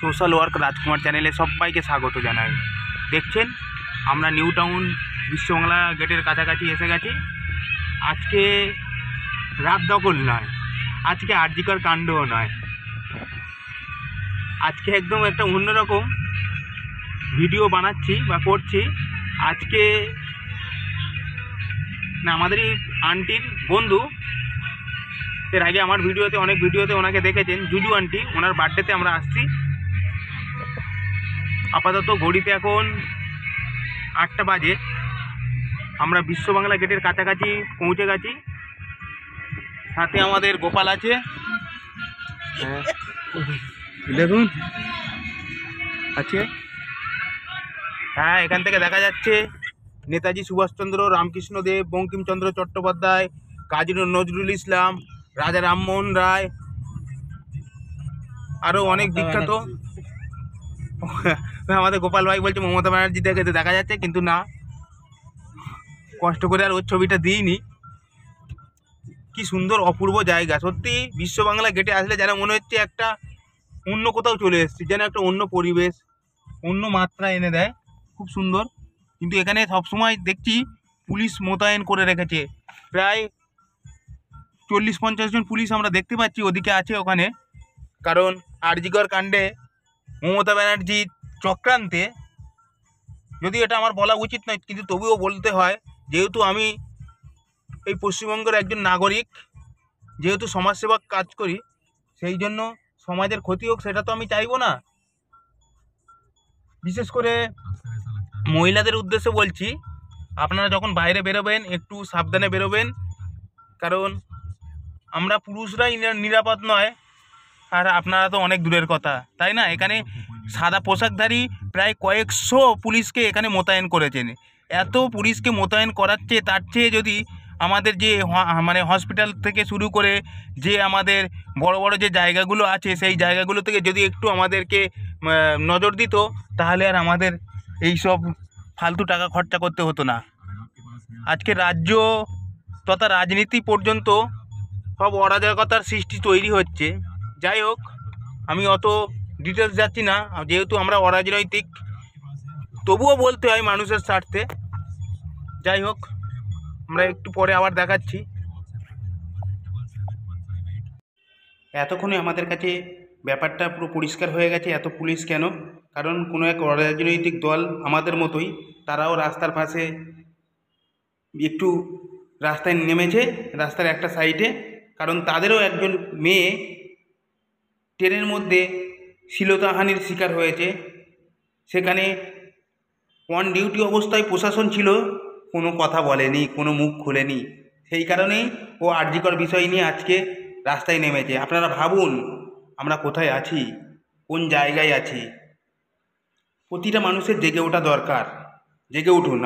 Social work রাজকুমার চ্যানেলে সবাইকে স্বাগত জানাই। দেখছেন আমরা নিউ টাউন বিশ্ববাংলা গেটের কাছাকাছি এসে গেছি। আজকে রাত দখল নয়, আজকে আরজিকর কাণ্ডও নয়, আজকে একদম একটা অন্যরকম ভিডিও বানাচ্ছি বা করছি। আজকে না আমাদেরই আন্টির বন্ধু, এর আগে আমার ভিডিওতে অনেক ভিডিওতে ওনাকে দেখেছেন, জুজু আন্টি, ওনার বার্থডেতে আমরা আসছি। আপাতত ঘড়িতে এখন 8টা বাজে। আমরা বিশ্ববাংলা গেটের কাছাকাছি পৌঁছে গেছি। সাথে আমাদের গোপাল আছে, দেখুন আছে। হ্যাঁ, এখান থেকে দেখা যাচ্ছে নেতাজি সুভাষচন্দ্র, রামকৃষ্ণ দেব, বঙ্কিমচন্দ্র চট্টোপাধ্যায়, কাজী নজরুল ইসলাম, রাজা রামমোহন রায়, আরও অনেক বিখ্যাত। আমাদের গোপাল ভাই বলছে মমতা ব্যানার্জি দেখে দেখা যাচ্ছে, কিন্তু না, কষ্ট করে আর ওর ছবিটা দিইনি। কি সুন্দর অপূর্ব জায়গা সত্যি। বিশ্ববাংলা গেটে আসলে যেন মনে হচ্ছে একটা অন্য কোথাও চলে এসেছি, যেন একটা অন্য পরিবেশ, অন্য মাত্রা এনে দেয়। খুব সুন্দর। কিন্তু এখানে সবসময় দেখছি পুলিশ মোতায়েন করে রেখেছে, প্রায় 40-50 জন পুলিশ আমরা দেখতে পাচ্ছি ওদিকে আছে ওখানে। কারণ আরজিকর কাণ্ডে মমতা ব্যানার্জির চক্রান্তে, যদি এটা আমার বলা উচিত নয় কিন্তু তবুও বলতে হয়, যেহেতু আমি এই পশ্চিমবঙ্গের একজন নাগরিক, যেহেতু সমাজসেবক কাজ করি, সেই জন্য সমাজের ক্ষতি হোক সেটা তো আমি চাইবো না। বিশেষ করে মহিলাদের উদ্দেশ্যে বলছি, আপনারা যখন বাইরে বেরোবেন একটু সাবধানে বেরোবেন। কারণ আমরা পুরুষরাই নিরাপদ নয়, আর আপনারা তো অনেক দূরের কথা, তাই না? এখানে সাদা পোশাকধারী প্রায় কয়েকশো পুলিশকে এখানে মোতায়েন করেছেন। এত পুলিশকে মোতায়েন করাচ্ছে, তার চেয়ে যদি আমাদের যে মানে হসপিটাল থেকে শুরু করে যে আমাদের বড় বড় যে জায়গাগুলো আছে, সেই জায়গাগুলো থেকে যদি একটু আমাদেরকে নজর দিত, তাহলে আর আমাদের এই সব ফালতু টাকা খরচা করতে হতো না। আজকে রাজ্য তথা রাজনীতি পর্যন্ত সব অরাজকতার সৃষ্টি তৈরি হচ্ছে। যাই হোক, আমি অত ডিটেলস যাচ্ছি না, যেহেতু আমরা অরাজনৈতিক, তবুও বলতে হয় মানুষের স্বার্থে। যাই হোক, আমরা একটু পরে আবার দেখাচ্ছি। এতক্ষণে আমাদের কাছে ব্যাপারটা পুরো পরিষ্কার হয়ে গেছে, এত পুলিশ কেন। কারণ কোনো এক অরাজনৈতিক দল আমাদের মতোই, তারাও রাস্তার পাশে একটু রাস্তায় নেমেছে, রাস্তার একটা সাইডে। কারণ তাদেরও একজন মেয়ে ট্রেনের মধ্যে শ্লীলতাহানির শিকার হয়েছে। সেখানে অন ডিউটি অবস্থায় প্রশাসন ছিল, কোনো কথা বলেনি, কোনো মুখ খোলেনি। সেই কারণেই ও আরজিকর বিষয় নিয়ে আজকে রাস্তায় নেমেছে। আপনারা ভাবুন আমরা কোথায় আছি, কোন জায়গায় আছি। প্রতিটা মানুষের জেগে ওঠা দরকার। জেগে উঠুন।